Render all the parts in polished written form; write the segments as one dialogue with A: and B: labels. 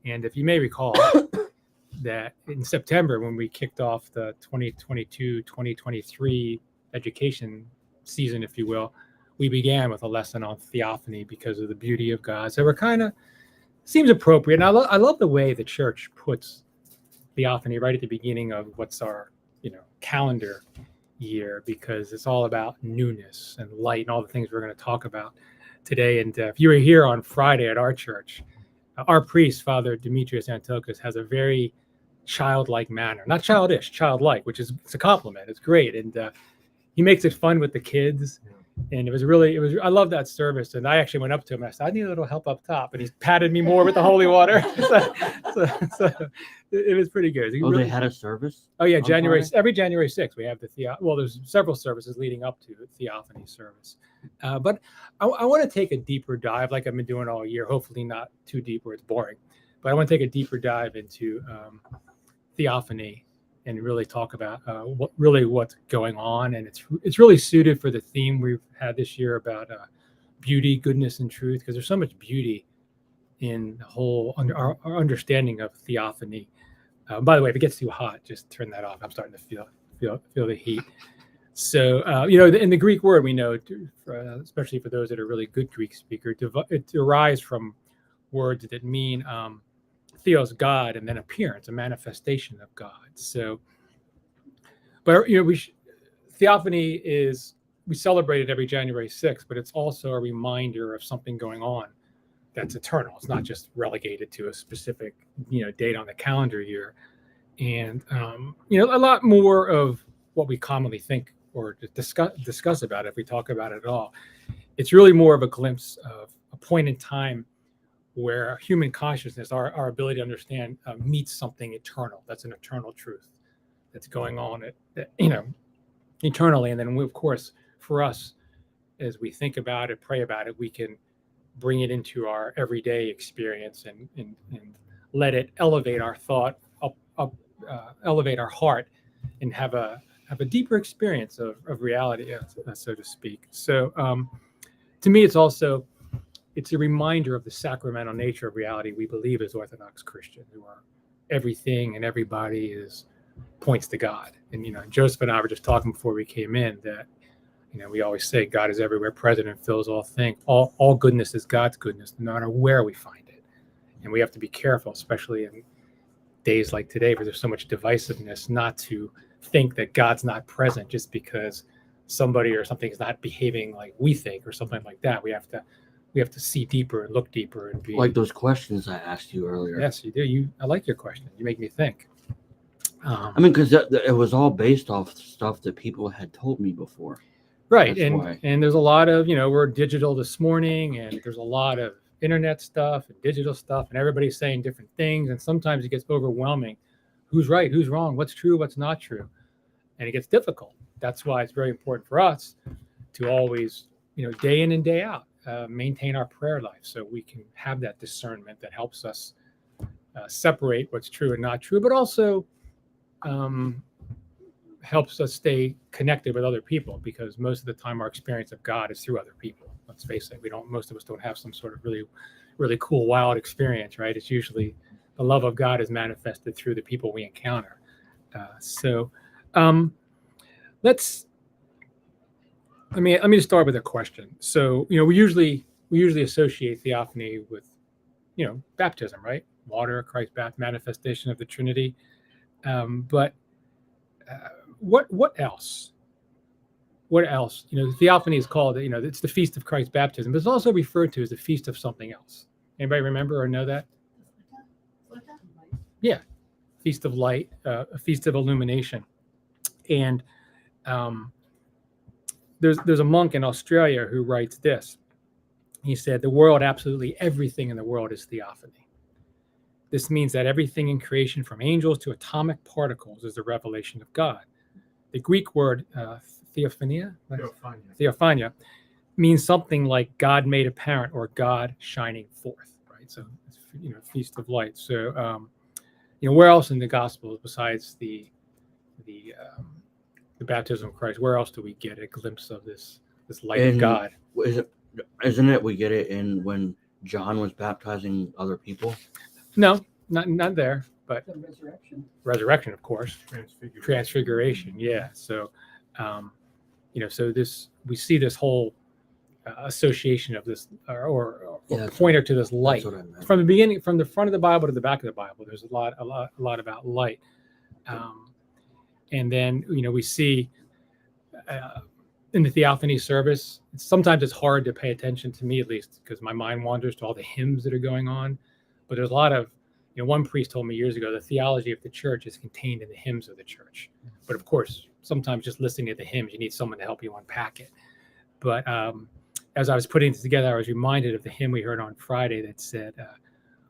A: And if you may recall that in September, when we kicked off the 2022-2023 education season, if you will, we began with a lesson on theophany because of the beauty of God. So we're kind of seems appropriate. And I love the way the church puts theophany right at the beginning of what's our calendar year, because it's all about newness and light and all the things we're going to talk about today. And if you were here on Friday at our church, our priest, Father Demetrius Antiochus, has a very childlike manner, not childish, childlike, which is it's a compliment. It's great, and he makes it fun with the kids. And I love that service. And I actually went up to him and I said, I need a little help up top. And he patted me more with the holy water. so it was pretty good.
B: They had a service?
A: Oh, yeah. Every January 6th, we have there's several services leading up to the Theophany service. But I want to take a deeper dive, like I've been doing all year, hopefully not too deep where it's boring. But I want to take a deeper dive into Theophany and really talk about what's going on. And it's really suited for the theme we've had this year about beauty, goodness, and truth, because there's so much beauty in the whole our understanding of theophany. By the way, if it gets too hot, just turn that off. I'm starting to feel the heat. So, in the Greek word, we know, especially for those that are really good Greek speakers, it derives from words that mean theos, God, and then appearance, a manifestation of God. So, but theophany we celebrate it every January 6th, but it's also a reminder of something going on that's eternal. It's not just relegated to a specific date on the calendar year. And a lot more of what we commonly think or discuss about it, if we talk about it at all. It's really more of a glimpse of a point in time where human consciousness, our ability to understand, meets something eternal. That's an eternal truth that's going on, eternally. And then, of course, for us, as we think about it, pray about it, we can bring it into our everyday experience and let it elevate our thought, elevate our heart, and have a deeper experience of reality, so to speak. So, to me, it's a reminder of the sacramental nature of reality we believe as Orthodox Christians, who are everything and everybody points to God. And Joseph and I were just talking before we came in that we always say God is everywhere present and fills all things. All goodness is God's goodness, no matter where we find it. And we have to be careful, especially in days like today, where there's so much divisiveness, not to think that God's not present just because somebody or something is not behaving like we think or something like that. We have to see deeper and look deeper and be
B: like those questions I asked you earlier.
A: Yes, you do. I like your question. You make me think.
B: Because it was all based off stuff that people had told me before.
A: Right. And there's a lot of, we're digital this morning, and there's a lot of internet stuff and digital stuff, and everybody's saying different things. And sometimes it gets overwhelming. Who's right? Who's wrong? What's true? What's not true? And it gets difficult. That's why it's very important for us to always, day in and day out, maintain our prayer life so we can have that discernment that helps us separate what's true and not true, but also helps us stay connected with other people, because most of the time our experience of God is through other people. Let's face it, most of us don't have some sort of really, really cool, wild experience, right? It's usually the love of God is manifested through the people we encounter. Let me just start with a question. So, we usually associate theophany with, baptism, right? Water, Christ's manifestation of the Trinity. But what else? What else? Theophany is called, it's the feast of Christ's baptism, but it's also referred to as the feast of something else. Anybody remember or know that? Yeah, feast of light, a feast of illumination. And there's a monk in Australia who writes this. He said, absolutely everything in the world is theophany. This means that everything in creation, from angels to atomic particles, is the revelation of God. The Greek word theophania means something like God made apparent or God shining forth, right? So, feast of light. So, where else in the Gospels besides the baptism of Christ, where else do we get a glimpse of this light of God?
B: Isn't it we get it in when John was baptizing other people?
A: No, not there, but
C: The resurrection.
A: resurrection, of course, transfiguration. Yeah. So, so we see this whole association of this, or pointer to this light from the beginning, from the front of the Bible to the back of the Bible. There's a lot about light, and then we see in the Theophany service. Sometimes it's hard to pay attention, to me at least, because my mind wanders to all the hymns that are going on. But there's a lot of, one priest told me years ago, the theology of the church is contained in the hymns of the church. But of course, sometimes just listening to the hymns, you need someone to help you unpack it. But as I was putting this together, I was reminded of the hymn we heard on Friday that said,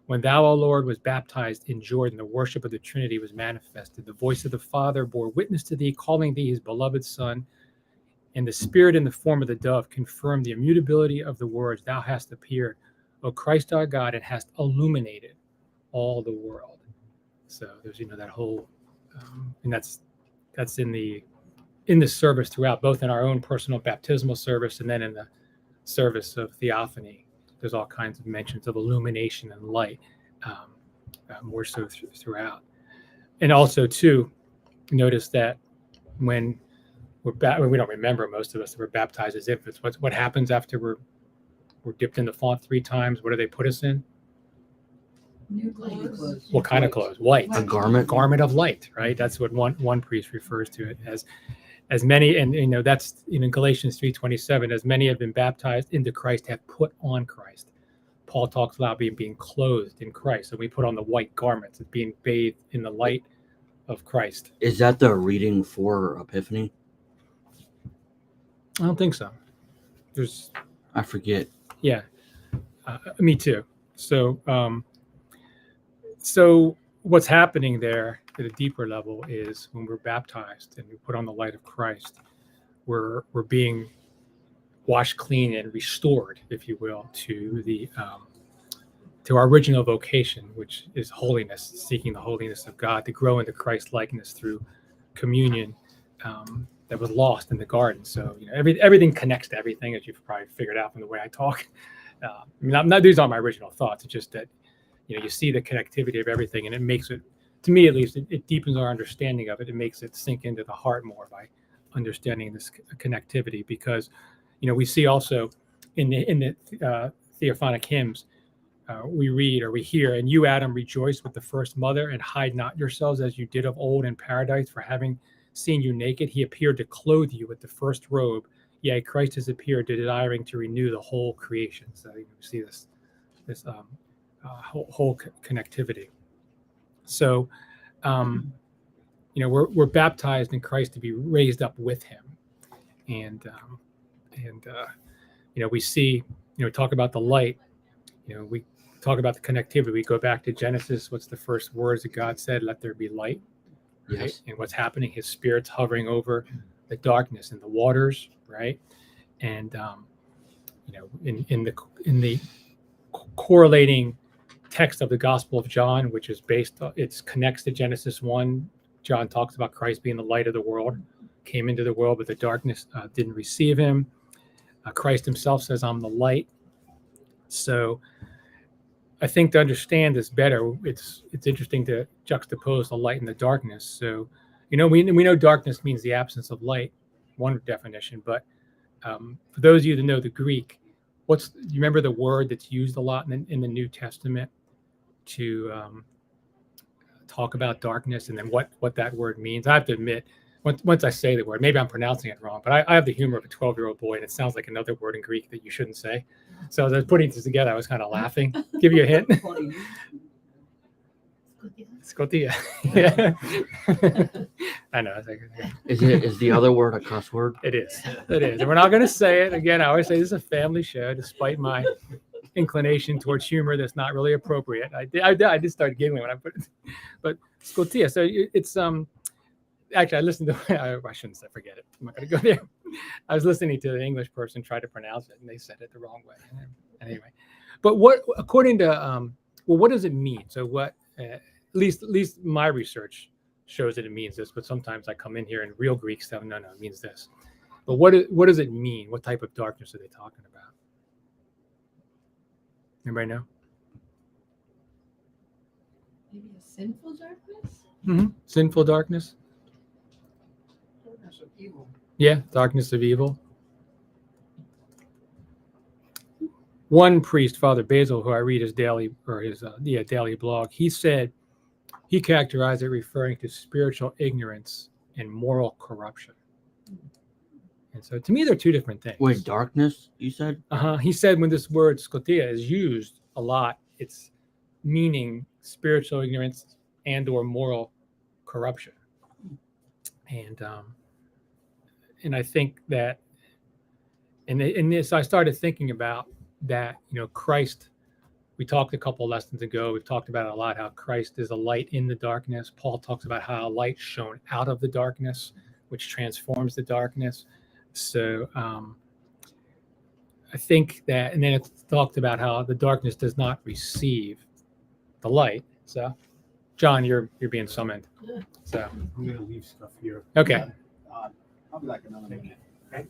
A: when thou, O Lord, was baptized in Jordan, the worship of the Trinity was manifested. The voice of the Father bore witness to thee, calling thee his beloved Son. And the Spirit in the form of the dove confirmed the immutability of the words, thou hast appeared, O Christ our God, and hast illuminated all the world. So there's that whole, and that's in the service throughout, both in our own personal baptismal service and then in the service of Theophany. There's all kinds of mentions of illumination and light, more so throughout. And also too, notice that when we don't remember, most of us, that we're baptized as infants. What happens after we're dipped in the font 3 times? What do they put us in?
C: New clothes.
A: What kind of clothes? White.
B: A garment.
A: Garment of light, right? That's what one priest refers to it as many, and that's in Galatians 3:27. As many have been baptized into Christ, have put on Christ. Paul talks about being clothed in Christ, so we put on the white garments, of being bathed in the light of Christ.
B: Is that the reading for Epiphany?
A: I don't think so.
B: I forget.
A: Yeah, me too. So, so what's happening there at a deeper level is when we're baptized and we put on the light of Christ, we're being washed clean and restored, if you will, to our original vocation, which is holiness, seeking the holiness of God, to grow into Christ likeness through communion. That was lost in the garden. So everything connects to everything, as you've probably figured out from the way I talk. These aren't my original thoughts. It's just that you see the connectivity of everything, and it makes it, to me at least, it deepens our understanding of it. It makes it sink into the heart more by understanding this connectivity, because we see also in the theophonic hymns, we read or we hear, and you, Adam, rejoice with the first mother, and hide not yourselves as you did of old in paradise, for having seen you naked, he appeared to clothe you with the first robe. Yea, Christ has appeared, desiring to renew the whole creation. So you see this whole connectivity. So, we're baptized in Christ to be raised up with Him, and we see, talk about the light. We talk about the connectivity. We go back to Genesis. What's the first words that God said? Let there be light. Right?
B: Yes.
A: And what's happening? His Spirit's hovering over the darkness and the waters, right? And in the correlating text of the Gospel of John, which is it connects to Genesis 1. John talks about Christ being the light of the world, came into the world, but the darkness didn't receive him. Christ himself says, I'm the light. So I think to understand this better, it's interesting to juxtapose the light and the darkness. So, we know darkness means the absence of light, one definition. But for those of you that know the Greek, you remember the word that's used a lot in the New Testament to talk about darkness, and then what that word means? I have to admit, once I say the word, maybe I'm pronouncing it wrong, but I have the humor of a 12-year-old boy, and it sounds like another word in Greek that you shouldn't say. So as I was putting this together, I was kind of laughing. Give you a hint. Scotia. Yeah. I know.
B: Is the other word a cuss word?
A: It is. And we're not going to say it. Again, I always say this is a family show, despite my inclination towards humor that's not really appropriate. I did start giggling when I put it. But Scotia. So it's actually, I listened to, I shouldn't say, forget it. I'm not going to go there. I was listening to an English person try to pronounce it, and they said it the wrong way. Anyway, but according to, what does it mean? So at least my research shows that it means this, but sometimes I come in here and real Greek stuff, no, it means this. But what does it mean? What type of darkness are they talking about? Anybody know?
C: Maybe a sinful darkness?
A: Sinful darkness.
C: Darkness of evil.
A: Yeah, darkness of evil. One priest, Father Basil, who I read his daily daily blog, he said he characterized it referring to spiritual ignorance and moral corruption. And so, to me, they're two different things.
B: Wait, darkness? You said?
A: He said when this word scotia is used a lot, it's meaning spiritual ignorance and/or moral corruption. And I think that, and in this, I started thinking about that. Christ. We talked a couple lessons ago. We've talked about it a lot. How Christ is a light in the darkness. Paul talks about how a light shone out of the darkness, which transforms the darkness. So I think that, and then it talked about how the darkness does not receive the light. So, John, you're being summoned. So
D: I'm gonna leave stuff here.
A: okay.
D: I'll be like another minute. Okay.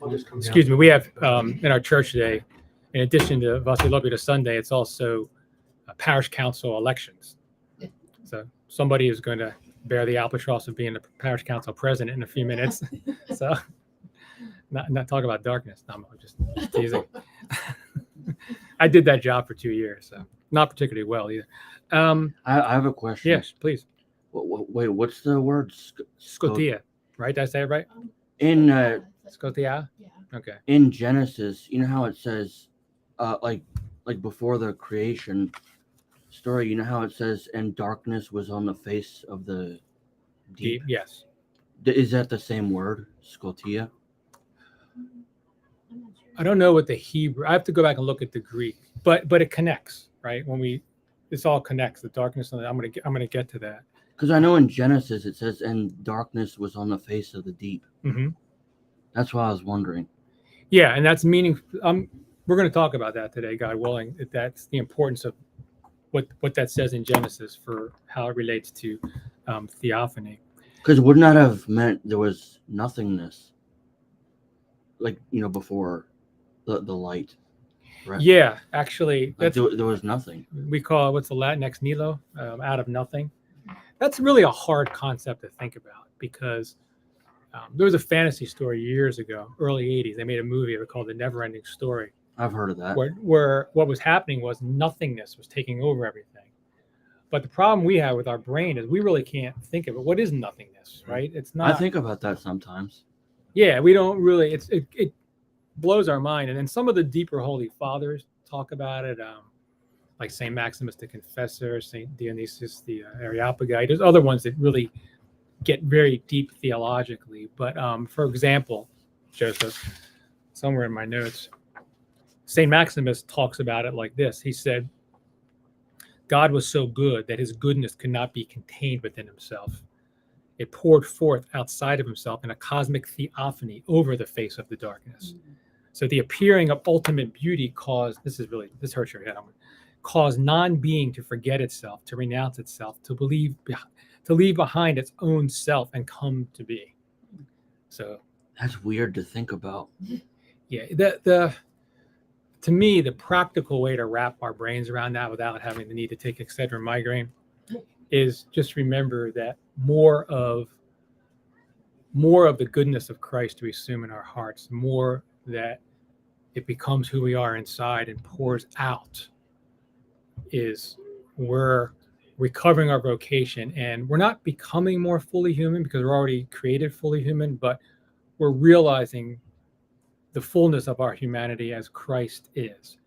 D: I'll just come down.
A: Excuse me. We have in our church today, in addition to Vasilobita Sunday, it's also parish council elections. So somebody is going to bear the albatross of being the parish council president in a few minutes. So not talk about darkness. No, I'm just teasing. I did that job for 2 years, so not particularly well either.
B: I have a question.
A: Yes, please.
B: Wait, what's the word?
A: Scotia, right? Did I say it right?
B: In
A: Scotia?
C: Yeah.
A: Okay.
B: in Genesis, you know how it says, like before the creation story, you know how it says, and darkness was on the face of the deep.
A: Yes.
B: Is that the same word, scotia?
C: I'm not sure.
A: I don't know what the Hebrew. I have to go back and look at the Greek, but it connects, right? This all connects. The darkness. And I'm gonna get to that.
B: Because I know in Genesis it says, and darkness was on the face of the deep.
A: Mm-hmm.
B: That's why I was wondering.
A: Yeah, and that's meaning. We're going to talk about that today, God willing. That's the importance of what that says in Genesis for how it relates to theophany.
B: Because wouldn't that have meant there was nothingness, like before the light, right?
A: Yeah, actually,
B: Like
A: that's
B: there was nothing.
A: we call what's the Latin ex nihilo, out of nothing. That's really a hard concept to think about because there was a fantasy story years ago, early '80s. They made a movie of it called The Never-Ending Story,
B: I've heard of that.
A: where what was happening was nothingness was taking over everything. But the problem we have with our brain is we really can't think of it. What is nothingness, right? It's not.
B: I think about that sometimes.
A: Yeah, we don't really. It blows our mind. And then some of the deeper holy fathers talk about it, like Saint Maximus the Confessor, Saint Dionysius the Areopagite. There's other ones that really get very deep theologically. But for example, Joseph, somewhere in my notes, Saint Maximus talks about it like this. He said, God was so good that his goodness could not be contained within himself. It poured forth outside of himself in a cosmic theophany over the face of the darkness. So the appearing of ultimate beauty caused, this hurts your head, caused non-being to forget itself, to renounce itself, to leave behind its own self and come to be. So
B: That's weird to think about.
A: yeah, to me, the practical way to wrap our brains around that without having the need to take Excedrin migraine is just remember that more of the goodness of Christ we assume in our hearts, more that it becomes who we are inside and pours out, is we're recovering our vocation. And we're not becoming more fully human because we're already created fully human, but we're realizing the fullness of our humanity as Christ is.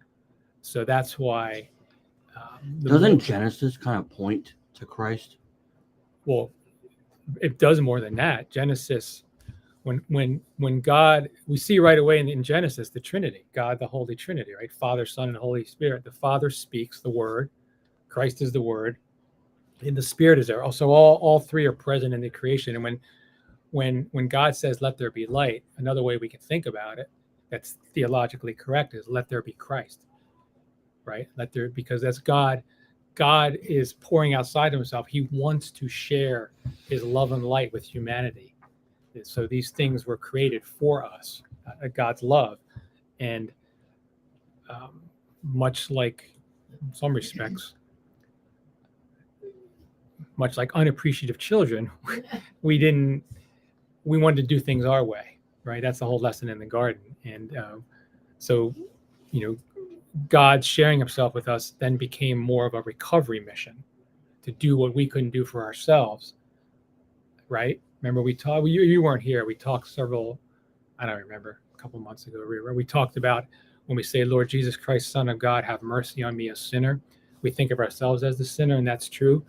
A: So that's why.
B: Doesn't Genesis kind of point to Christ?
A: Well, it does more than that. Genesis, when God, we see right away in Genesis the Trinity, God the Holy Trinity, right? Father, Son, and Holy Spirit. The Father speaks the Word, Christ is the Word, and the Spirit is there. So all three are present in the creation. And when God says, "Let there be light," another way we can think about it, that's theologically correct, is "Let there be Christ," right? Because that's God. God is pouring outside himself. He wants to share his love and light with humanity. So these things were created for us, God's love. And much like in some respects, much like unappreciative children, we wanted to do things our way, right? That's the whole lesson in the garden. And so, God sharing himself with us then became more of a recovery mission to do what we couldn't do for ourselves, right? Remember you weren't here. We talked I don't remember, a couple months ago, we talked about when we say, Lord Jesus Christ, Son of God, have mercy on me, a sinner. We think of ourselves as the sinner, and that's true.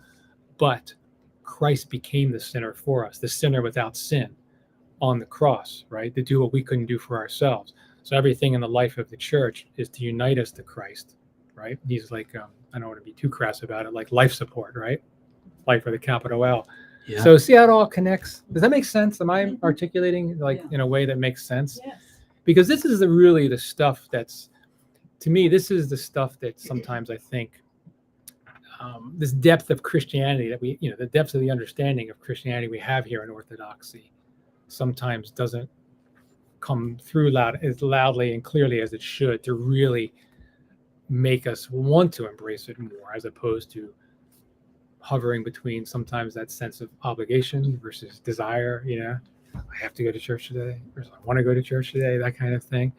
A: But Christ became the sinner for us, the sinner without sin on the cross, right? To do what we couldn't do for ourselves. So everything in the life of the church is to unite us to Christ, right? He's like, I don't want to be too crass about it, like life support, right? Life with a capital L.
B: Yeah.
A: So see how it all connects? Does that make sense? Am I articulating in a way that makes sense?
C: Yes.
A: Because this is really the stuff that's, to me, this is the stuff that sometimes I think this depth of Christianity that the depth of the understanding of Christianity we have here in Orthodoxy sometimes doesn't come through as loudly and clearly as it should to really make us want to embrace it more, as opposed to hovering between sometimes that sense of obligation versus desire. I have to go to church today, or I want to go to church today, that kind of thing.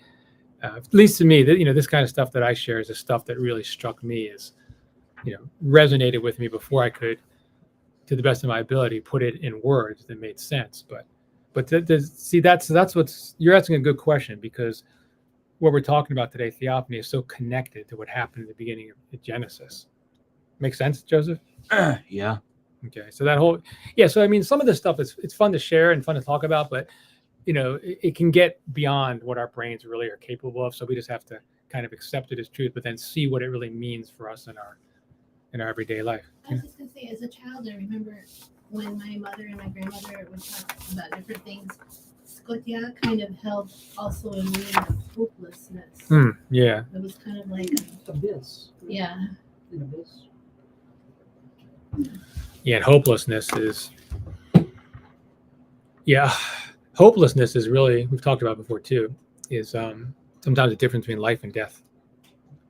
A: At least to me, this kind of stuff that I share is the stuff that really struck me as, resonated with me before I could, to the best of my ability, put it in words that made sense. But see, that's what's, you're asking a good question, because what we're talking about today, Theophany, is so connected to what happened at the beginning of Genesis. Make sense, Joseph?
B: Yeah.
A: Okay, so that whole, so I mean, some of this stuff it's fun to share and fun to talk about, but it can get beyond what our brains really are capable of. So we just have to kind of accept it as truth, but then see what it really means for us in our everyday life.
C: I was just gonna say, as a child, I remember when my mother and my grandmother would talk about different things. Scotia kind of held also a meaning of hopelessness.
A: Yeah.
C: It was kind of like,
D: Abyss.
C: yeah.
D: An abyss.
A: Yeah, and hopelessness is really, we've talked about before too, is sometimes the difference between life and death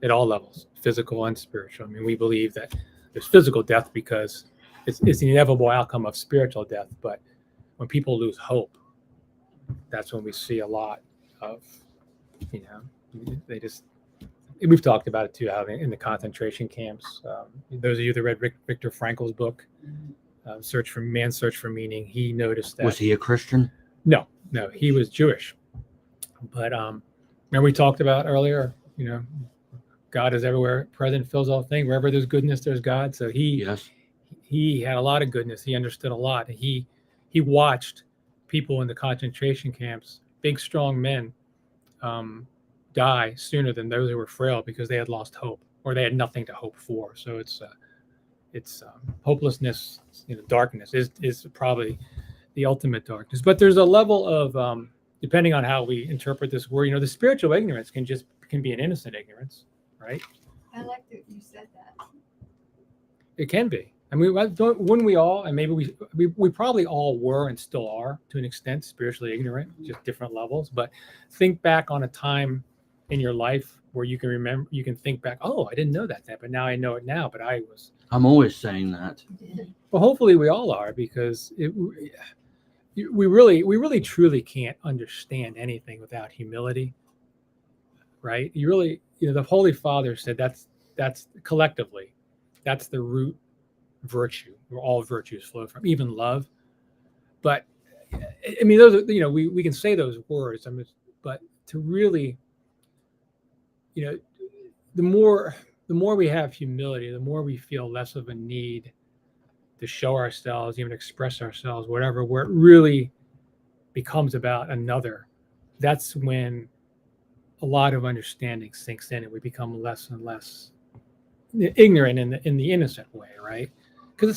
A: at all levels, physical and spiritual. I mean, we believe that there's physical death because it's the inevitable outcome of spiritual death. But when people lose hope, that's when we see a lot of, they just, we've talked about it too, how in the concentration camps, those of you that read Viktor Frankl's book, Search for Meaning, he noticed that.
B: Was he a Christian?
A: No, he was Jewish. But remember we talked about earlier, God is everywhere present, fills all things. Wherever there's goodness, there's God. So he had a lot of goodness. He understood a lot. He watched people in the concentration camps, big, strong men, die sooner than those who were frail because they had lost hope or they had nothing to hope for. So it's hopelessness, darkness is probably the ultimate darkness. But there's a level of, depending on how we interpret this word, the spiritual ignorance can be an innocent ignorance, right?
C: I like that you said that.
A: It can be. I mean, wouldn't we all, and maybe we probably all were and still are to an extent spiritually ignorant, just different levels. But think back on a time in your life where you can think back, oh, I didn't know that, but now I know it now, but
B: I'm always saying that.
A: Well, hopefully we all are, because we really truly can't understand anything without humility, right? You really, the Holy Father said that's collectively, that's the root virtue where all virtues flow from, even love. But I mean, those are, we can say those words, but to really, the more we have humility, the more we feel less of a need to show ourselves, even express ourselves, whatever, where it really becomes about another. That's when a lot of understanding sinks in and we become less and less ignorant in the innocent way, right? Because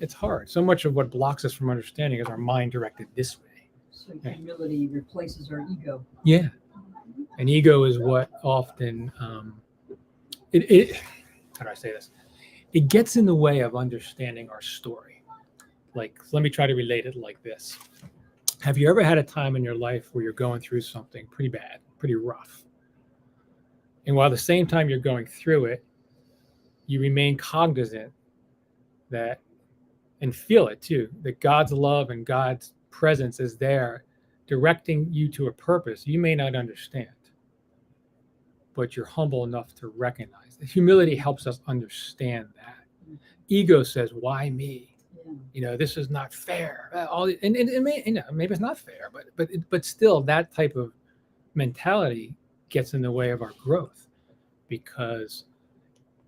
A: it's hard. So much of what blocks us from understanding is our mind directed this way.
E: So humility replaces our ego.
A: Yeah. And ego is what often, how do I say this? It gets in the way of understanding our story. Like, let me try to relate it like this. Have you ever had a time in your life where you're going through something pretty bad, pretty rough? And while at the same time you're going through it, you remain cognizant that and feel it too, that God's love and God's presence is there directing you to a purpose you may not understand, but you're humble enough to recognize that. Humility helps us understand that. Ego says, why me? This is not fair. And maybe it's not fair, but still that type of mentality gets in the way of our growth, because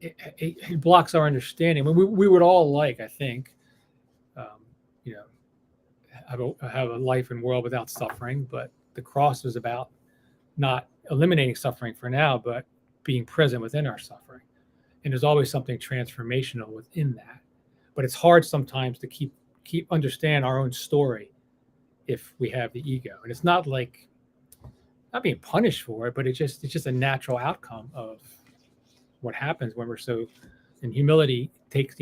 A: it blocks our understanding. We would all like, I think, have a life and world without suffering, but the cross is about not eliminating suffering for now, but being present within our suffering. And there's always something transformational within that. But it's hard sometimes to keep understand our own story if we have the ego. And it's not like not being punished for it, but it's just a natural outcome of what happens when we're so. And humility takes,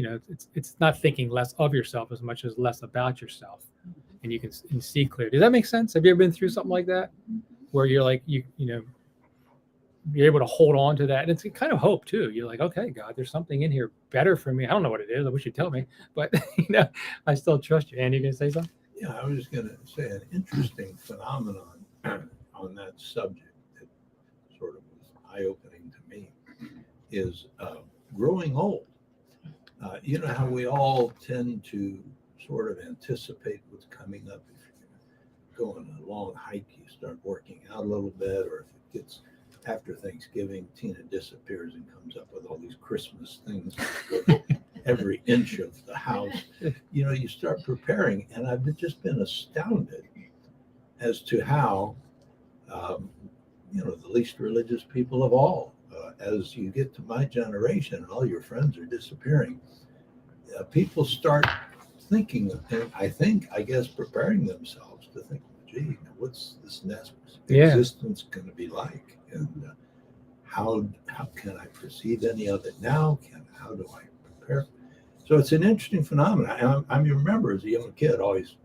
A: it's not thinking less of yourself as much as less about yourself, and you can see clear. Does that make sense? Have you ever been through something like that, where you're like you're able to hold on to that, and it's kind of hope too. You're like, okay, God, there's something in here better for me. I don't know what it is. I wish you'd tell me, but I still trust you. Andy, you gonna say something?
F: Yeah, I was going to say an interesting phenomenon on that subject that sort of was eye-opening to me is growing old. You know how we all tend to sort of anticipate what's coming up. If you're going on a long hike, you start working out a little bit, or if it gets after Thanksgiving, Tina disappears and comes up with all these Christmas things every inch of the house. You start preparing, and I've just been astounded as to how, the least religious people of all, as you get to my generation and all your friends are disappearing, people start thinking, and I guess, preparing themselves to think, gee, what's this next existence going to be like? And how can I perceive any of it now? How do I prepare? So it's an interesting phenomenon. I remember as a young kid always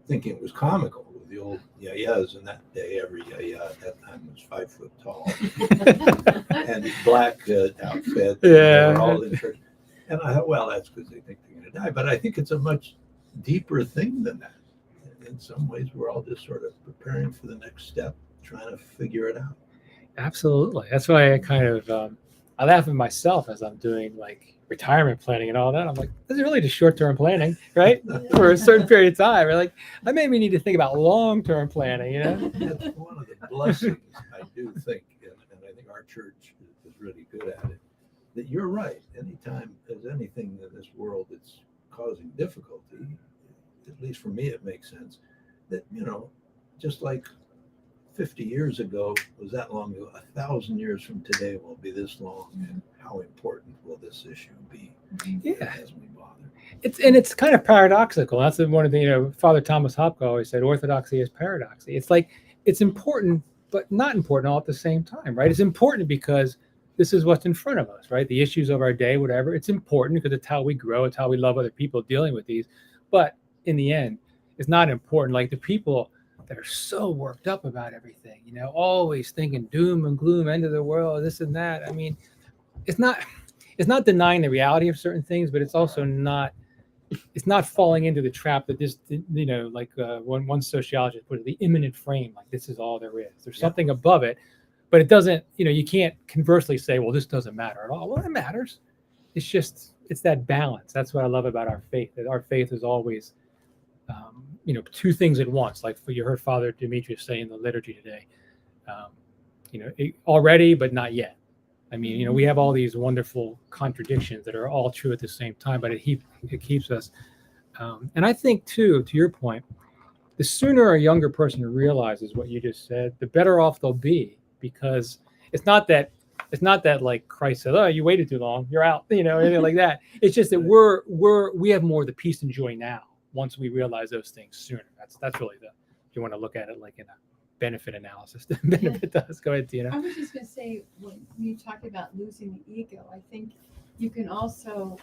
F: thinking it was comical with the old yayas, and that day every yaya at that time was 5 foot tall and black outfit.
A: Yeah.
F: They were all in church. And I thought, well, that's because they think they're going to die. But I think it's a much deeper thing than that. In some ways, we're all just sort of preparing for the next step, trying to figure it out.
A: Absolutely. That's why I kind of I laugh at myself as I'm doing like retirement planning and all that. I'm like, this is really just short-term planning, right? For a certain period of time. Like, I maybe need to think about long-term planning,
F: That's one of the blessings, I do think, and I think our church is really good at it, that you're right. Anytime there's anything in this world that's causing difficulty, at least for me, it makes sense that, just like 50 years ago was that long ago, 1,000 years from today will be this long, and how important will this issue be?
A: Yeah.
F: As we bother.
A: It's kind of paradoxical. That's one of the, Father Thomas Hopko always said, orthodoxy is paradoxy. It's like, it's important, but not important all at the same time, right? It's important because this is what's in front of us, right? The issues of our day, whatever. It's important because it's how we grow. It's how we love other people dealing with these. But in the end, it's not important. Like the people that are so worked up about everything, always thinking doom and gloom, end of the world, this and that. I mean, it's not denying the reality of certain things, but it's also not falling into the trap that this, like one sociologist put it, the imminent frame, like this is all there is. There's something above it, but it doesn't, you can't conversely say, well, this doesn't matter at all. Well, it matters. It's that balance. That's what I love about our faith, that our faith is always, two things at once. Like you heard Father Demetrius say in the liturgy today, already, but not yet. I mean, we have all these wonderful contradictions that are all true at the same time, but it keeps us. And I think too, to your point, the sooner a younger person realizes what you just said, the better off they'll be, because it's not that like Christ said, oh, you waited too long, you're out, anything like that. It's just that we have more of the peace and joy now once we realize those things sooner. That's really if you want to look at it like in a benefit analysis, the benefit does. Go ahead, Tina.
G: I was just going to say, when you talk about losing the ego, I think you can also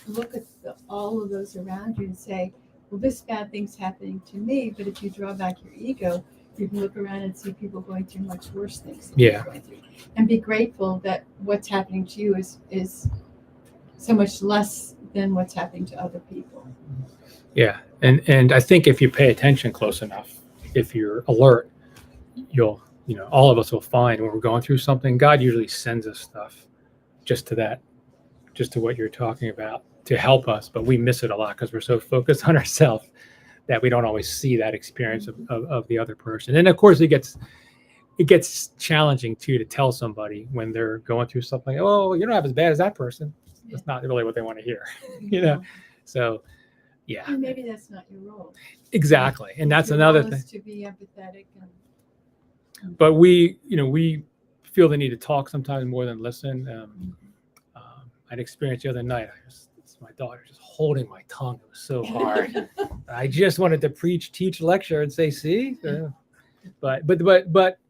G: look at all of those around you and say, well, this bad thing's happening to me. But if you draw back your ego, you can look around and see people going through much worse things than you're going through, and be grateful that what's happening to you is so much less than what's happening to other people.
A: Yeah, and I think if you pay attention close enough, if you're alert, you'll, all of us will find when we're going through something, God usually sends us stuff just to what you're talking about, to help us, but we miss it a lot because we're so focused on ourselves that we don't always see that experience of the other person. And of course it gets challenging too to tell somebody when they're going through something, oh, you don't have as bad as that person. That's not really what they want to hear. So yeah,
G: And maybe that's not your role.
A: exactly. And that's
G: Your
A: another
G: role
A: thing.
G: is to be empathetic
A: But we feel the need to talk sometimes more than listen. I'd experienced the other night. It's my daughter just holding my tongue. It was so hard. I just wanted to preach, teach, lecture, and say, "See." But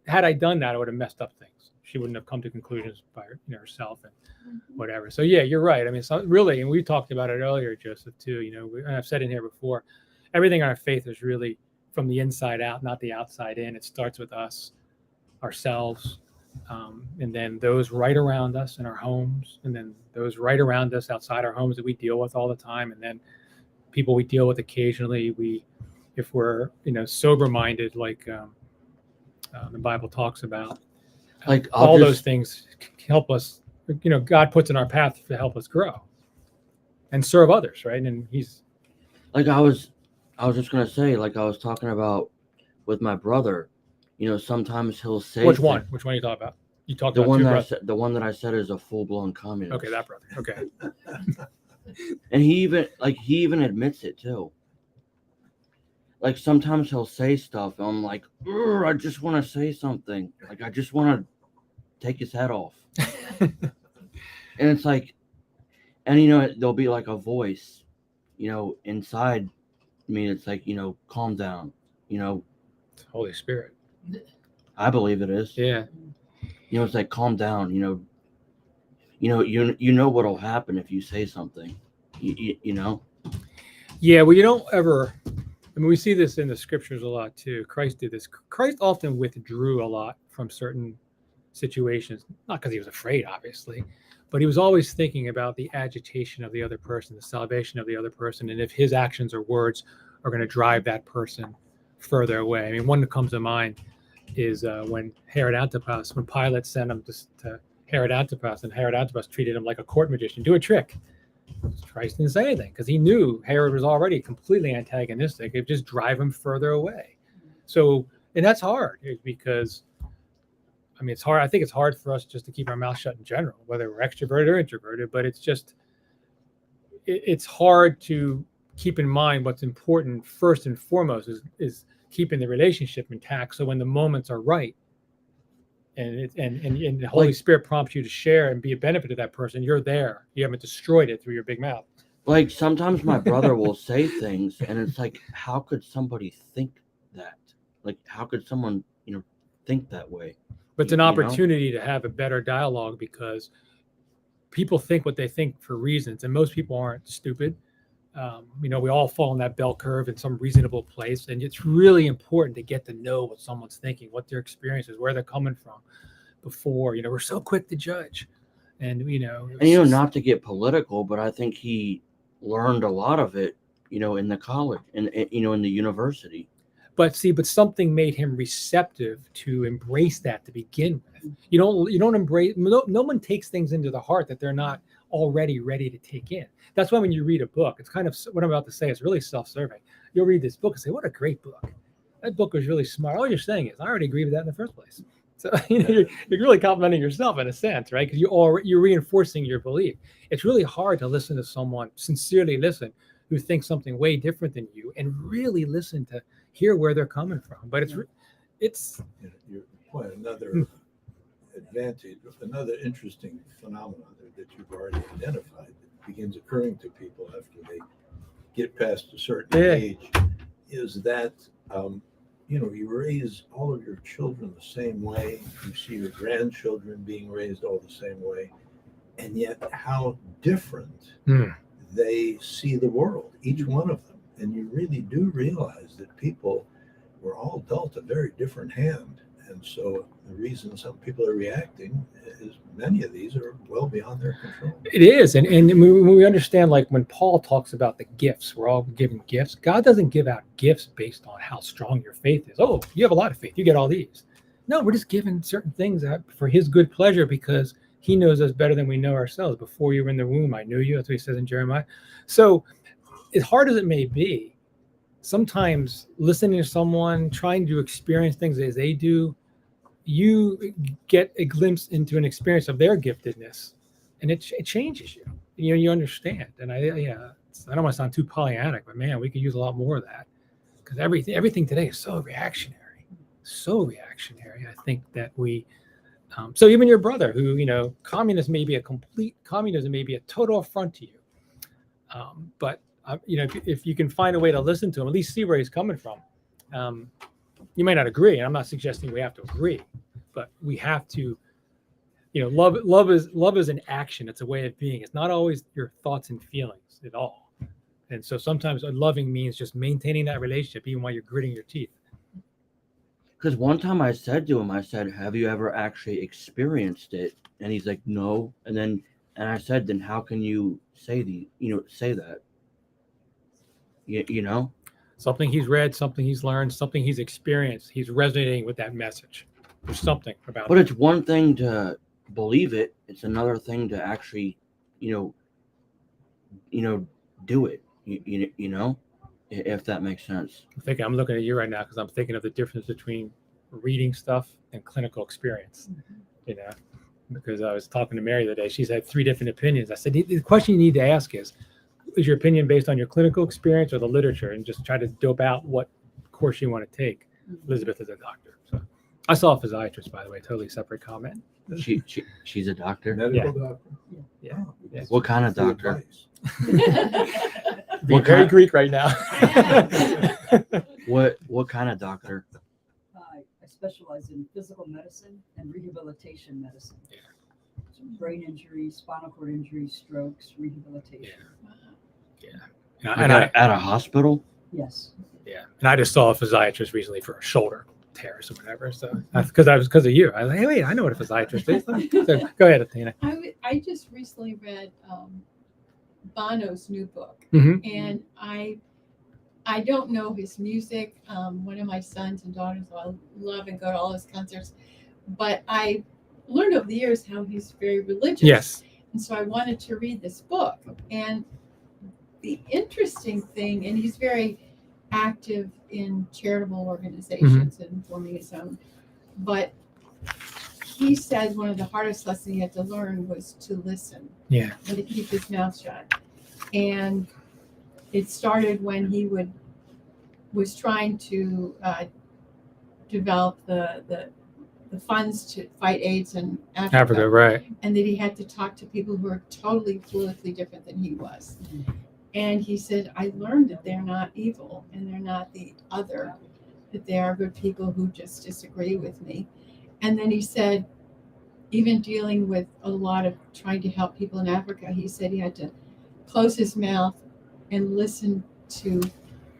A: had I done that, I would have messed up things. She wouldn't have come to conclusions by herself and whatever. So yeah, you're right. I mean, really, and we talked about it earlier, Joseph, too. And I've said in here before, everything in our faith is really from the inside out, not the outside in. It starts with us, ourselves, and then those right around us in our homes, and then those right around us outside our homes that we deal with all the time, and then people we deal with occasionally. If we're sober-minded, like the Bible talks about,
B: Like
A: all those things help us. God puts in our path to help us grow and serve others, right? And He's
B: like I was just gonna say, like I was talking about with my brother. Sometimes he'll say
A: which one? Which one are you talking about? You talked
B: the
A: about
B: one
A: two
B: that
A: brothers.
B: the one that I said is a full-blown communist.
A: Okay, that brother. Okay.
B: And he even admits it too. Like sometimes he'll say stuff and I'm like, I just want to say something. Like I just want to take his head off. And it's like, and there'll be like a voice, inside me. It's like, calm down.
A: Holy Spirit.
B: I believe it is.
A: Yeah.
B: It's like calm down. You know what'll happen if you say something.
A: Yeah. Well, you don't ever. I mean, we see this in the scriptures a lot too. Christ did this. Christ often withdrew a lot from certain situations, not because he was afraid, obviously, but he was always thinking about the agitation of the other person, the salvation of the other person, and if his actions or words are going to drive that person further away. I mean, one that comes to mind is when Herod Antipas, when Pilate sent him to Herod Antipas, and Herod Antipas treated him like a court magician. Do a trick. Christ didn't say anything because he knew Herod was already completely antagonistic. It would just drive him further away. So, and that's hard because, I mean, it's hard. I think it's hard for us just to keep our mouth shut in general, whether we're extroverted or introverted, but it's hard to keep in mind what's important first and foremost is keeping the relationship intact. So when the moments are right, and the Holy Spirit prompts you to share and be a benefit to that person, you're there. You haven't destroyed it through your big mouth.
B: Like sometimes my brother will say things and it's like, how could somebody think that? Like, how could someone, think that way?
A: But it's an opportunity to have a better dialogue because people think what they think for reasons, and most people aren't stupid. We all fall in that bell curve in some reasonable place, and it's really important to get to know what someone's thinking, what their experience is, where they're coming from before, we're so quick to judge. And,
B: not to get political, but I think he learned a lot of it, in the college and, in the university.
A: But something made him receptive to embrace that to begin with. You don't embrace, no one takes things into the heart that they're not already ready to take in. That's why when you read a book, it's kind of what I'm about to say is really self-serving. You'll read this book and say, what a great book. That book was really smart. All you're saying is, I already agree with that in the first place. So you're really complimenting yourself in a sense, right? Because you're reinforcing your belief. It's really hard to listen to someone, sincerely listen, who thinks something way different than you, and really listen to hear where they're coming from. But it's
F: your point, another advantage, another interesting phenomenon that you've already identified that begins occurring to people after they get past a certain age is that you raise all of your children the same way. You see your grandchildren being raised all the same way, and yet how different they see the world, each one of them. And you really do realize that people were all dealt a very different hand And so the reason some people are reacting is many of these are well beyond their control.
A: It is, and when we understand, like when Paul talks about the gifts, we're all given gifts. God doesn't give out gifts based on how strong your faith is. Oh, you have a lot of faith, you get all these. No, we're just given certain things out for His good pleasure, because He knows us better than we know ourselves. Before you were in the womb, I knew you. That's what He says in Jeremiah. So, as hard as it may be, sometimes listening to someone, trying to experience things as they do, you get a glimpse into an experience of their giftedness, and it changes you. You understand. And I don't want to sound too Pollyannic, but man, we could use a lot more of that, because everything today is so reactionary. I think that we, so even your brother, who communism may be a total affront to you, but if you can find a way to listen to him, at least see where he's coming from. You might not agree, and I'm not suggesting we have to agree, but we have to, love is an action. It's a way of being. It's not always your thoughts and feelings at all. And so sometimes loving means just maintaining that relationship even while you're gritting your teeth.
B: Because one time I said to him, have you ever actually experienced it? And he's like, no. And I said, then how can you say that? You know?
A: Something he's read, something he's learned, something he's experienced. He's resonating with that message. There's something about
B: But
A: it.
B: it's one thing to believe it. It's another thing to actually, do it. If that makes sense.
A: I'm looking at you right now because I'm thinking of the difference between reading stuff and clinical experience. Because I was talking to Mary the other day. She's had 3 different opinions. I said, the question you need to ask is your opinion based on your clinical experience or the literature? And just try to dope out what course you want to take. Elizabeth is a doctor. So I saw a physiatrist, by the way, totally separate comment.
B: She's a doctor?
F: Medical doctor?
A: Yeah.
F: That's
B: What kind of
F: free
B: doctor?
F: advice.
A: Being very Greek right now.
B: What kind of doctor?
E: I specialize in physical medicine and rehabilitation medicine.
A: Yeah.
E: So brain injuries, spinal cord injuries, strokes, rehabilitation.
A: And
B: At a hospital?
E: Yes.
A: And I just saw a physiatrist recently for a shoulder tears or whatever. So because of you, I was like, hey, wait, I know what a physiatrist is. So go ahead, Athena.
G: I just recently read Bono's new book,
A: Mhm.
G: and I don't know his music. One of my sons and daughters, I love and go to all his concerts, but I learned over the years how he's very religious.
A: Yes.
G: And so I wanted to read this book. And the interesting thing, and he's very active in charitable organizations and forming his own, but he said one of the hardest lessons he had to learn was to listen.
A: Yeah.
G: And to keep his mouth shut. And it started when he was trying to develop the funds to fight AIDS in
A: Africa, right.
G: and that he had to talk to people who are totally politically different than he was. And he said, I learned that they're not evil and they're not the other, that they are good people who just disagree with me. And then he said, even dealing with a lot of trying to help people in Africa, he said he had to close his mouth and listen to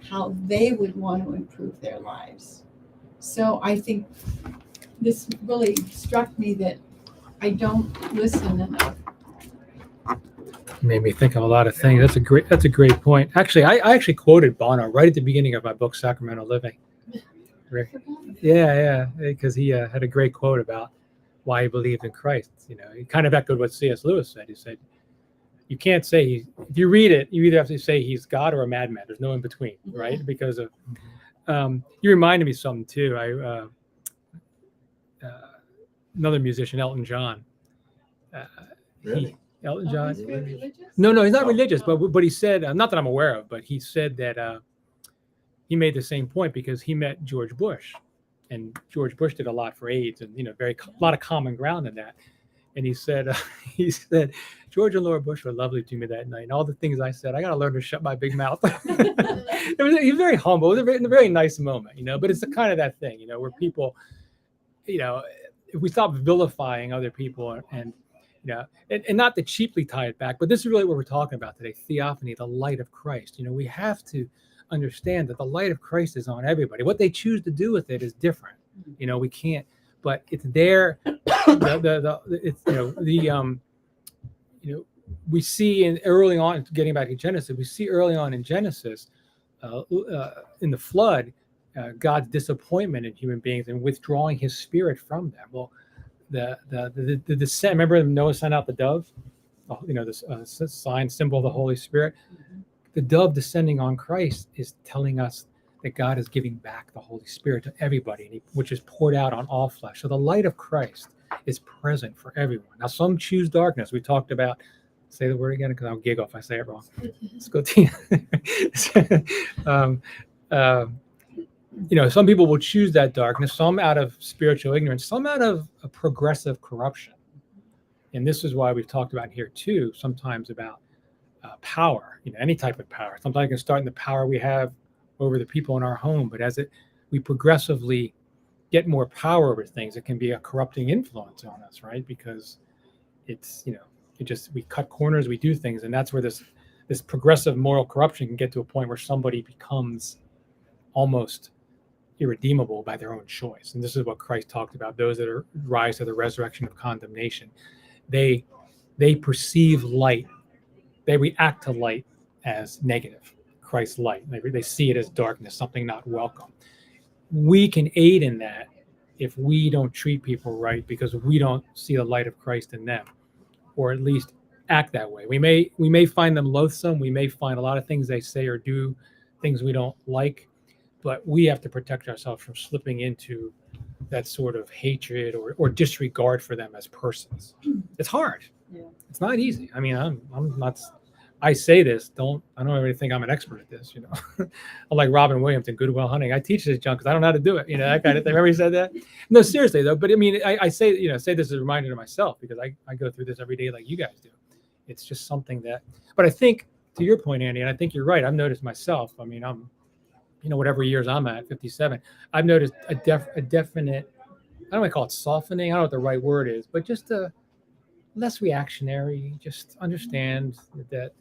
G: how they would want to improve their lives. So I think this really struck me that I don't listen enough.
A: Made me think of a lot of things. That's a great point. Actually, I actually quoted Bono right at the beginning of my book, Sacramento Living. Yeah, because he had a great quote about why he believed in Christ. He kind of echoed what C.S. Lewis said. He said, you can't say if you read it, you either have to say he's God or a madman. There's no in between, right? Because of you reminded me of something too. Another musician, Elton John.
F: Really?
A: Elton John.
G: He's very religious?
A: No, he's not religious, but he said, not that I'm aware of, but he said that he made the same point because he met George Bush, and George Bush did a lot for AIDS, and a lot of common ground in that. And he said, George and Laura Bush were lovely to me that night, and all the things I said, I got to learn to shut my big mouth. He was very humble. It was a very nice moment, But it's the kind of that thing, where people, if we stop vilifying other people and not to cheaply tie it back, but this is really what we're talking about today: theophany, the light of Christ. We have to understand that the light of Christ is on everybody. What they choose to do with it is different. We can't but it's there. It's we see early on, getting back to Genesis, we see early on in Genesis, in the flood, God's disappointment in human beings and withdrawing His Spirit from them. Well, the descent. Remember, Noah sent out the dove. This sign, symbol of the Holy Spirit. The dove descending on Christ is telling us that God is giving back the Holy Spirit to everybody, which is poured out on all flesh. So the light of Christ is present for everyone. Now, some choose darkness. We talked about. Say the word again, because I'll giggle if I say it wrong. Scotia. Some people will choose that darkness, some out of spiritual ignorance, some out of a progressive corruption. And this is why we've talked about here too, sometimes about power, any type of power. Sometimes it can start in the power we have over the people in our home, but as we progressively get more power over things, it can be a corrupting influence on us, right? Because it's, we cut corners, we do things, and that's where this progressive moral corruption can get to a point where somebody becomes almost irredeemable by their own choice. And this is what Christ talked about, those that rise to the resurrection of condemnation. They perceive light, they react to light as negative, Christ's light. They see it as darkness, something not welcome. We can aid in that if we don't treat people right because we don't see the light of Christ in them, or at least act that way. We may find them loathsome. We may find a lot of things they say or do, things we don't like, but we have to protect ourselves from slipping into that sort of hatred or disregard for them as persons. It's hard.
E: Yeah.
A: It's not easy. I mean, I'm not. I say this. I don't really think I'm an expert at this. I'm like Robin Williams in Good Will Hunting. I teach this junk because I don't know how to do it. That kind of thing. Remember he said that? No, seriously though. But I mean, I say say this as a reminder to myself because I go through this every day like you guys do. It's just something that. But I think to your point, Andy, and I think you're right. I've noticed myself. I mean, I'm, whatever years I'm at, 57. I've noticed a definite. I don't want to call it softening. I don't know what the right word is, but just a less reactionary. Just understand that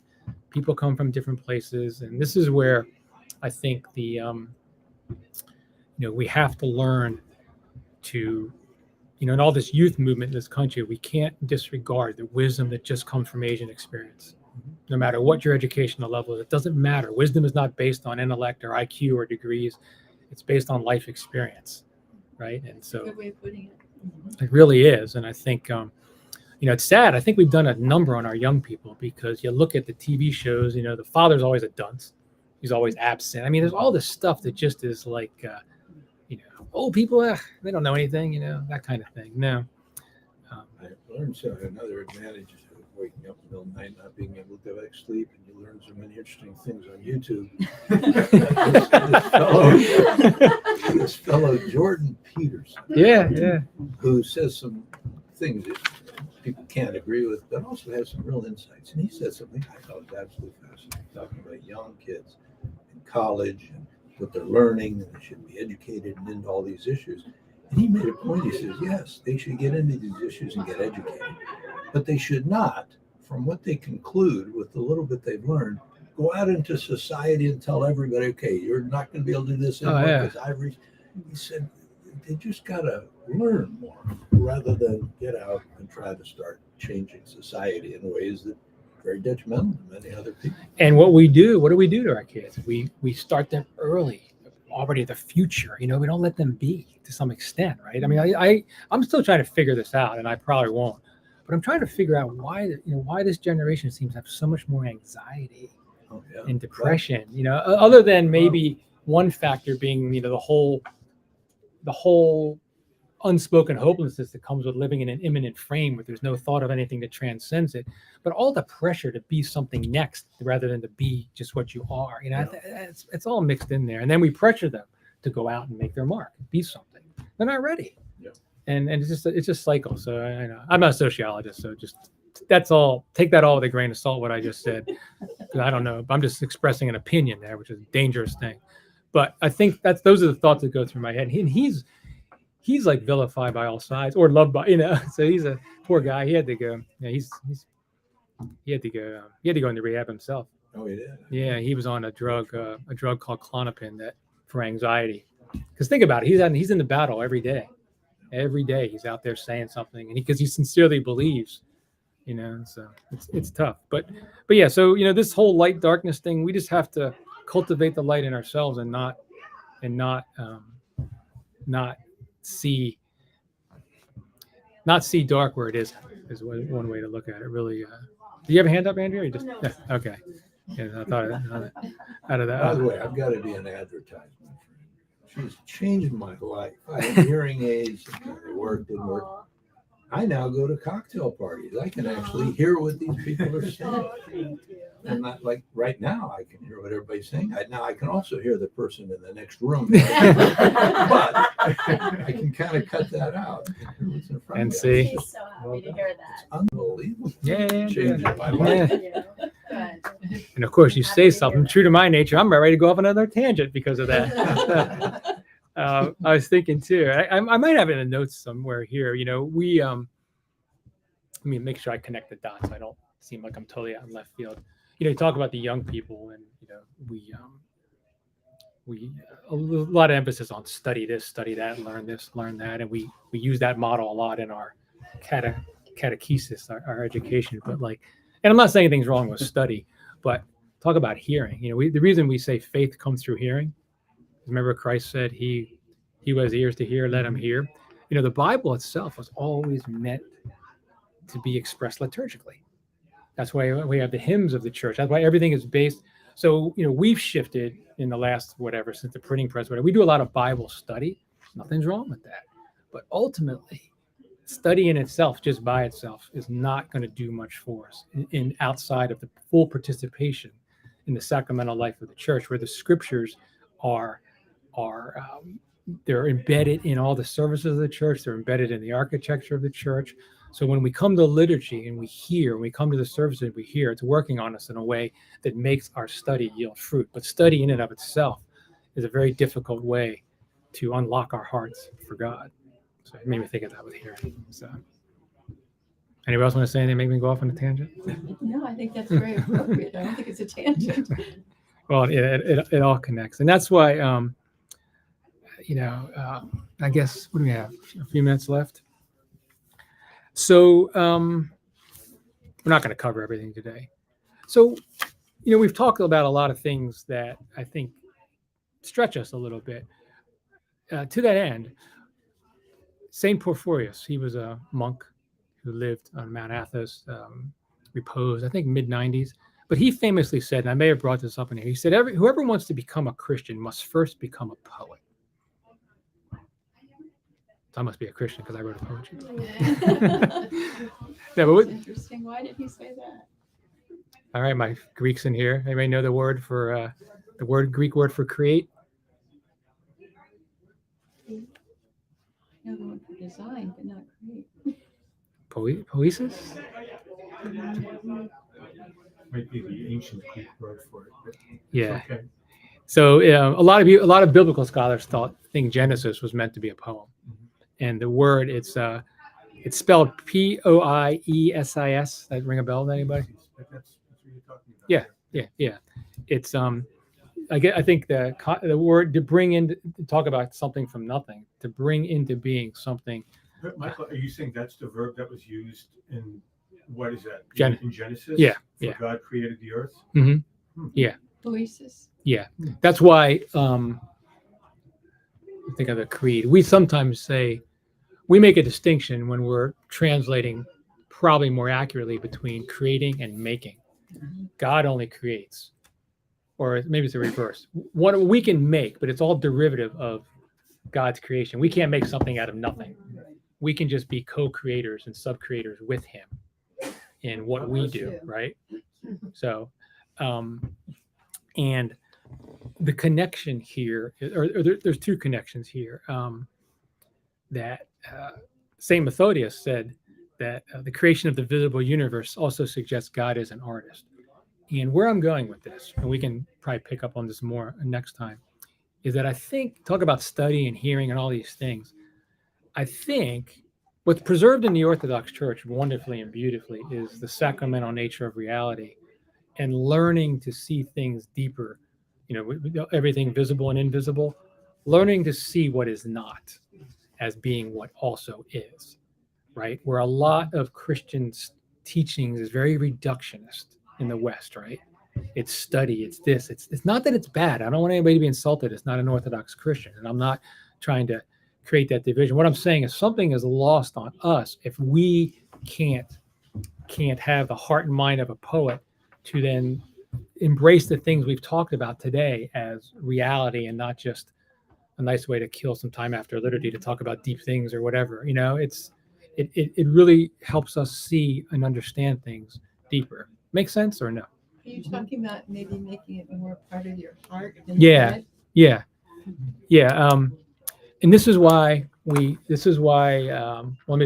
A: people come from different places, and this is where I think the we have to learn to in all this youth movement in this country, we can't disregard the wisdom that just comes from Asian experience. No matter what your educational level is, it doesn't matter. Wisdom is not based on intellect or IQ or degrees. It's based on life experience, right? And so
G: Good way of putting it.
A: it really is. And I think it's sad. I think we've done a number on our young people because you look at the TV shows, the father's always a dunce. He's always absent. I mean, there's all this stuff that just is like, old people, they don't know anything, that kind of thing. No.
F: I learned another advantage of waking up in the middle of the night, not being able to go back to sleep, and you learn so many interesting things on YouTube. this fellow Jordan Peterson.
A: Yeah.
F: Who says some things that people can't agree with, but also has some real insights. And he said something I thought was absolutely fascinating, talking about young kids in college and what they're learning, and they should be educated and into all these issues. And he made a point. He says, yes, they should get into these issues and get educated, but they should not, from what they conclude with the little bit they've learned, go out into society and tell everybody, okay, you're not going to be able to do this anymore because I've reached. He said, they just got to learn more rather than get out and try to start changing society in ways that are very detrimental to many other people.
A: And what do we do to our kids? We start them early, already the future. We don't let them be to some extent, right? I mean, I'm still trying to figure this out, and I probably won't. But I'm trying to figure out why this generation seems to have so much more anxiety and depression. Other than maybe one factor being the whole unspoken hopelessness that comes with living in an imminent frame where there's no thought of anything that transcends it, but all the pressure to be something next rather than to be just what you are. It's all mixed in there, and then we pressure them to go out and make their mark, be something. They're not ready. And it's just cycle. So I know I'm not a sociologist, so just that's all. Take that all with a grain of salt. What I just said, because I don't know. I'm just expressing an opinion there, which is a dangerous thing. But I think those are the thoughts that go through my head. And he's like vilified by all sides or loved by So he's a poor guy. He had to go. Yeah, he had to go. He had to go into rehab himself.
F: Oh, he did.
A: Yeah, he was on a drug called Klonopin for anxiety. Because think about it, he's in the battle every day. every day he's out there saying something, and because he sincerely believes, so it's tough. But yeah, so this whole light darkness thing, we just have to cultivate the light in ourselves and not see dark where it is one way to look at it. Really. Do you have a hand up, Andrea? Or you just
C: No.
A: yeah, okay. Yeah, I thought out of that.
F: By the way, I've got to be an advertisement. She's changed my life. I had hearing aids. They work, didn't work.
C: Aw.
F: I now go to cocktail parties. I can actually hear what these people are saying.
C: Oh, thank you.
F: And not like right now, I can hear what everybody's saying. Now I can also hear the person in the next room. But I can kind of cut that out. What's in front
A: And
F: of me.
A: see.
C: She's so happy to hear
F: It's
C: that.
F: unbelievable.
A: Yeah.
F: Changing my life.
A: Yeah.
C: Thank you. Good.
A: And of course, you
C: Happy
A: say
C: to hear
A: something
C: that.
A: true to my nature. I'm ready to go off on another tangent because of that. I was thinking too. I might have it in the notes somewhere here. We let me make sure I connect the dots. I don't seem like I'm totally out in left field. You talk about the young people, and we a lot of emphasis on study this, study that, learn this, learn that, and we use that model a lot in our catechesis, our education. But and I'm not saying anything's wrong with study, but talk about hearing. The reason we say faith comes through hearing. Remember, Christ said, "He who has ears to hear, let him hear." The Bible itself was always meant to be expressed liturgically. That's why we have the hymns of the church. That's why everything is based. So, we've shifted in the last, since the printing press, whatever. We do a lot of Bible study. Nothing's wrong with that. But ultimately, study in itself, just by itself, is not going to do much for us in outside of the full participation in the sacramental life of the church, where the scriptures are they're embedded in all the services of the church. They're embedded in the architecture of the church. So when we come to liturgy and when we come to the services, we hear, it's working on us in a way that makes our study yield fruit. But study in and of itself is a very difficult way to unlock our hearts for God. So it made me think of that with hearing. So anybody else want to say anything, make me go off on a tangent?
G: No, I think that's very appropriate. I don't think it's a tangent.
A: Well, it all connects. And that's why, I guess, what do we have? A few minutes left. So we're not going to cover everything today. So, we've talked about a lot of things that I think stretch us a little bit. To that end, St. Porphyrius, he was a monk who lived on Mount Athos, reposed, I think, mid-90s. But he famously said, and I may have brought this up in here, he said, whoever wants to become a Christian must first become a poet. So I must be a Christian because I wrote a poetry book. Yeah, but
G: That's interesting. Why did he say that?
A: all right, my Greeks in here. Anybody know the word for Greek word for create?
G: No, the one for design, but not create.
A: Poesis?
H: Might be the ancient Greek word for it. But it's
A: Yeah.
H: Okay.
A: So a lot of biblical scholars think Genesis was meant to be a poem, and the word it's spelled Poiesis. That ring a bell to anybody?
H: That's what you're talking about.
A: Yeah. It's I think the word to bring in, to talk about something from nothing, to bring into being something.
H: But Michael, are you saying that's the verb that was used in what is that?
A: Gen-
H: in Genesis?
A: Yeah,
H: For
A: yeah.
H: God created the earth.
G: Poesis.
A: Yeah, that's why. Think of the creed. We sometimes say we make a distinction when we're translating, probably more accurately, between creating and making. God only creates, or maybe it's the reverse. What we can make, but it's all derivative of God's creation. We can't make something out of nothing. We can just be co-creators and sub-creators with Him in what we do, right? So, and the connection here, there's two connections here. That Saint Methodius said that the creation of the visible universe also suggests God as an artist. And where I'm going with this, and we can probably pick up on this more next time, is that I think, talk about study and hearing and all these things, I think what's preserved in the Orthodox Church wonderfully and beautifully is the sacramental nature of reality and learning to see things deeper, everything visible and invisible, learning to see what is not. as being what also is, right? Where a lot of Christians' teachings is very reductionist in the West, right? It's study, it's this, it's not that it's bad. I don't want anybody to be insulted. It's not an Orthodox Christian, and I'm not trying to create that division. What I'm saying is something is lost on us if we can't have the heart and mind of a poet to then embrace the things we've talked about today as reality and not just a nice way to kill some time after liturgy to talk about deep things or whatever. It really helps us see and understand things deeper. Make sense or no?
G: Are you talking about maybe making it more part of your heart than your
A: Yeah.
G: head?
A: Yeah. And this is why let me just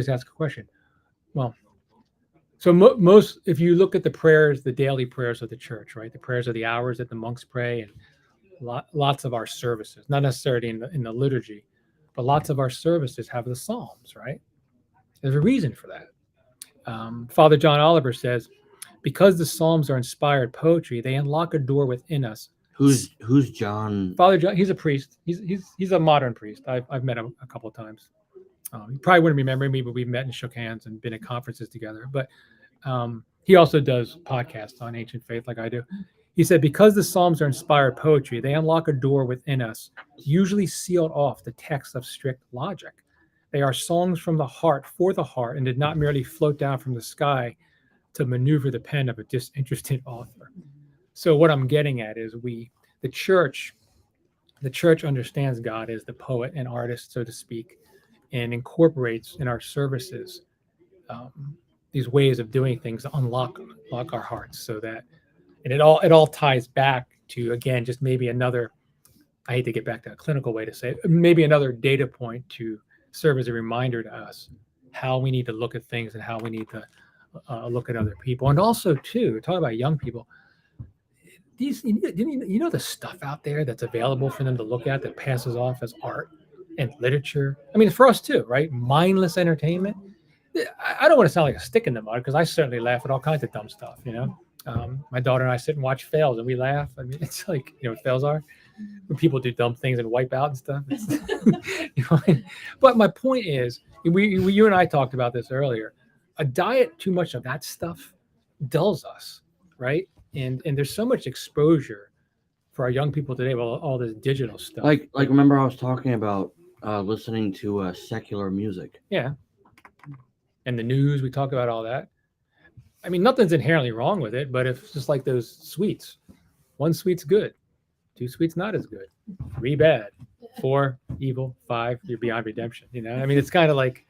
A: ask a question. Well, so most, if you look at the prayers, the daily prayers of the church, right? The prayers of the hours that the monks pray, and lots of our services, not necessarily in the liturgy, but lots of our services have the Psalms, right? There's a reason for that. Father John Oliver says, because the Psalms are inspired poetry, they unlock a door within us.
B: Who's John?
A: Father John, he's a priest. He's a modern priest. I've met him a couple of times. You probably wouldn't remember me, but we've met and shook hands and been at conferences together. But he also does podcasts on ancient faith like I do. He said, because the Psalms are inspired poetry, they unlock a door within us, usually sealed off the text of strict logic. They are songs from the heart for the heart and did not merely float down from the sky to maneuver the pen of a disinterested author. So what I'm getting at is the church understands God as the poet and artist, so to speak, and incorporates in our services these ways of doing things to unlock our hearts, so that, and it all ties back to, again, just maybe another, I hate to get back to a clinical way to say it, maybe another data point to serve as a reminder to us how we need to look at things and how we need to look at other people. And also too, talk about young people, these, the stuff out there that's available for them to look at that passes off as art and literature. I mean, for us too, right? Mindless entertainment. I don't want to sound like a stick in the mud, because I certainly laugh at all kinds of dumb stuff. My daughter and I sit and watch fails and we laugh. I mean, it's like, what fails are? When people do dumb things and wipe out and stuff. But my point is, you and I talked about this earlier. A diet too much of that stuff dulls us, right? And there's so much exposure for our young people today with all this digital stuff.
B: Like remember I was talking about listening to secular music.
A: Yeah. And the news, we talk about all that. I mean, nothing's inherently wrong with it, but it's just like those sweets. 1 sweet's good. 2 sweets not as good. 3 bad. 4 evil. 5 you're beyond redemption. I mean, it's kind of like,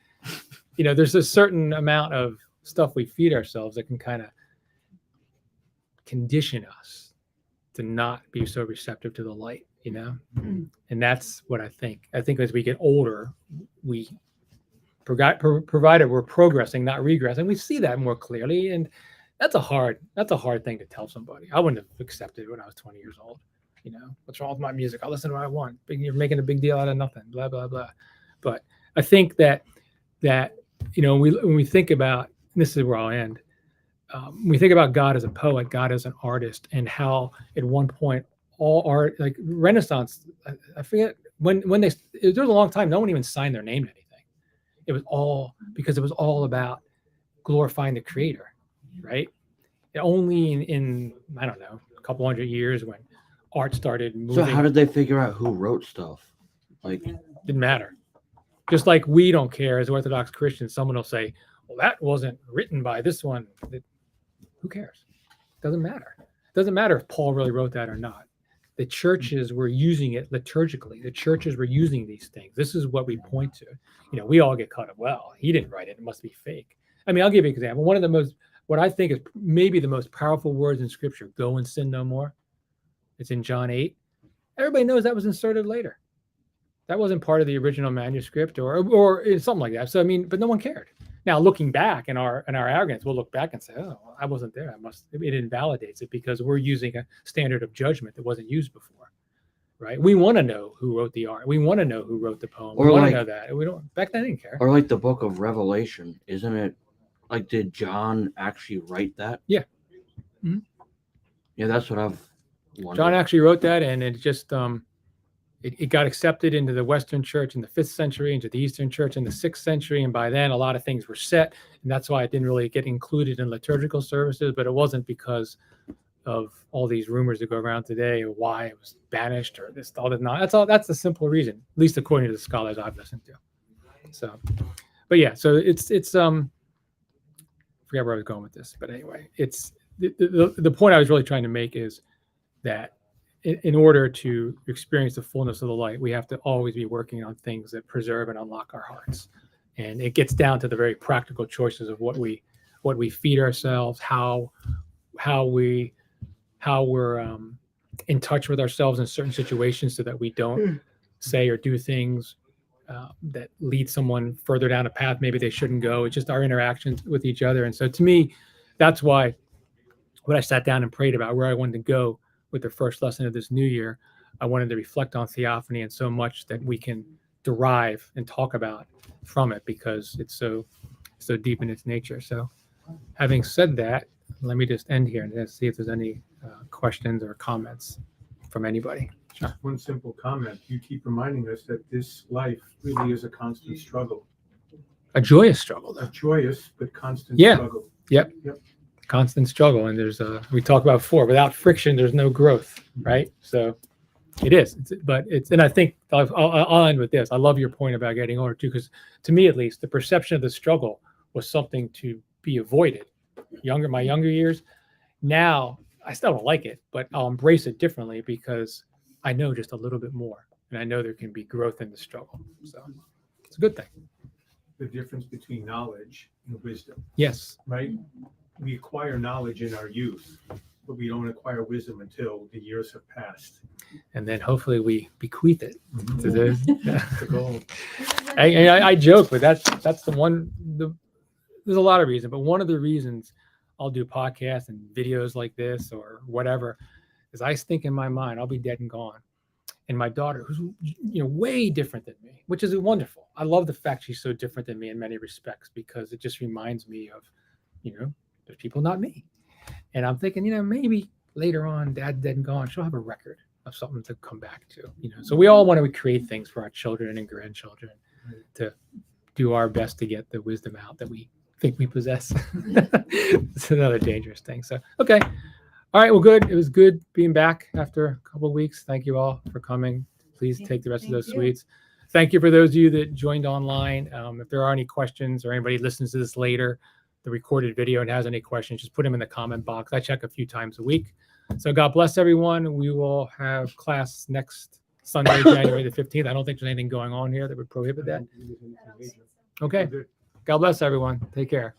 A: there's a certain amount of stuff we feed ourselves that can kind of condition us to not be so receptive to the light, and that's what I think. I think as we get older, we provided we're progressing, not regressing, we see that more clearly, and that's a hard thing to tell somebody. I wouldn't have accepted it when I was 20 years old. What's wrong with my music? I'll listen to what I want. You're making a big deal out of nothing. Blah blah blah. But I think that when we think about, this is where I'll end. When we think about God as a poet, God as an artist, and how at one point all art, like Renaissance, I forget when there was a long time no one even signed their name to anything. It was all because it was all about glorifying the Creator, right? And only in I don't know, a couple hundred years when art started moving.
B: So how did they figure out who wrote stuff? Like,
A: didn't matter. Just like we don't care as Orthodox Christians, someone will say, well, that wasn't written by this one. Who cares? Doesn't matter. Doesn't matter if Paul really wrote that or not. The churches were using it liturgically. The churches were using these things. This is what we point to. We all get caught up. Well, he didn't write it. It must be fake. I mean, I'll give you an example. One of the most, what I think is maybe the most powerful words in Scripture, go and sin no more. It's in John 8. Everybody knows that was inserted later. That wasn't part of the original manuscript or something like that. So, I mean, but no one cared. Now, looking back in our arrogance, we'll look back and say, oh, I wasn't there. It invalidates it because we're using a standard of judgment that wasn't used before, right? We want to know who wrote the art. We want to know who wrote the poem. We want to know that. We don't, back then, I didn't care.
B: Or like the book of Revelation, isn't it? Like, did John actually write that?
A: Yeah. Mm-hmm.
B: Yeah, that's what I've wondered.
A: John actually wrote that, and it just, it got accepted into the Western Church in the 5th century, into the Eastern Church in the 6th century. And by then, a lot of things were set. And that's why it didn't really get included in liturgical services. But it wasn't because of all these rumors that go around today of why it was banished or this, all that. That's the simple reason, at least according to the scholars I've listened to. So, but yeah, so it's forget where I was going with this. But anyway, it's the point I was really trying to make is that in order to experience the fullness of the light, we have to always be working on things that preserve and unlock our hearts. And it gets down to the very practical choices of what we feed ourselves, how we're in touch with ourselves in certain situations, so that we don't say or do things that lead someone further down a path maybe they shouldn't go. It's just our interactions with each other. And so to me, that's why when I sat down and prayed about where I wanted to go with the first lesson of this new year, I wanted to reflect on theophany and so much that we can derive and talk about from it, because it's so deep in its nature. So having said that, let me just end here and see if there's any questions or comments from anybody. Sure.
H: One simple comment. You keep reminding us that this life really is a constant struggle.
A: A joyous struggle,
H: A
A: though.
H: joyous but constant
A: Yeah.
H: struggle.
A: Yep.
H: Yep.
A: Constant struggle. And there's we talked about before, without friction, there's no growth, right? So it is. And I think I'll end with this. I love your point about getting older too, because to me, at least, the perception of the struggle was something to be avoided. My younger years. Now I still don't like it, but I'll embrace it differently because I know just a little bit more, and I know there can be growth in the struggle. So it's a good thing.
H: The difference between knowledge and wisdom,
A: Yes.
H: right? We acquire knowledge in our youth, but we don't acquire wisdom until the years have passed.
A: And then hopefully we bequeath it to the.
H: The goal.
A: I joke, but that's the one. There's a lot of reasons, but one of the reasons I'll do podcasts and videos like this or whatever is I think in my mind I'll be dead and gone, and my daughter, who's way different than me, which is wonderful. I love the fact she's so different than me in many respects, because it just reminds me of, there's people not me, and I'm thinking, maybe later on, Dad's dead and gone, she'll have a record of something to come back to. So we all want to create things for our children and grandchildren to do our best to get the wisdom out that we think we possess. It's another dangerous thing. So, okay. All right. Well, good. It was good being back after a couple of weeks. Thank you all for coming. Please take the rest of those
G: Thank you.
A: sweets. Thank you for those of you that joined online. If there are any questions or anybody listens to this later, the recorded video, and has any questions, just put them in the comment box. I check a few times a week. So God bless everyone. We will have class next Sunday, January the 15th. I don't think there's anything going on here that would prohibit that. Okay. God bless everyone. Take care.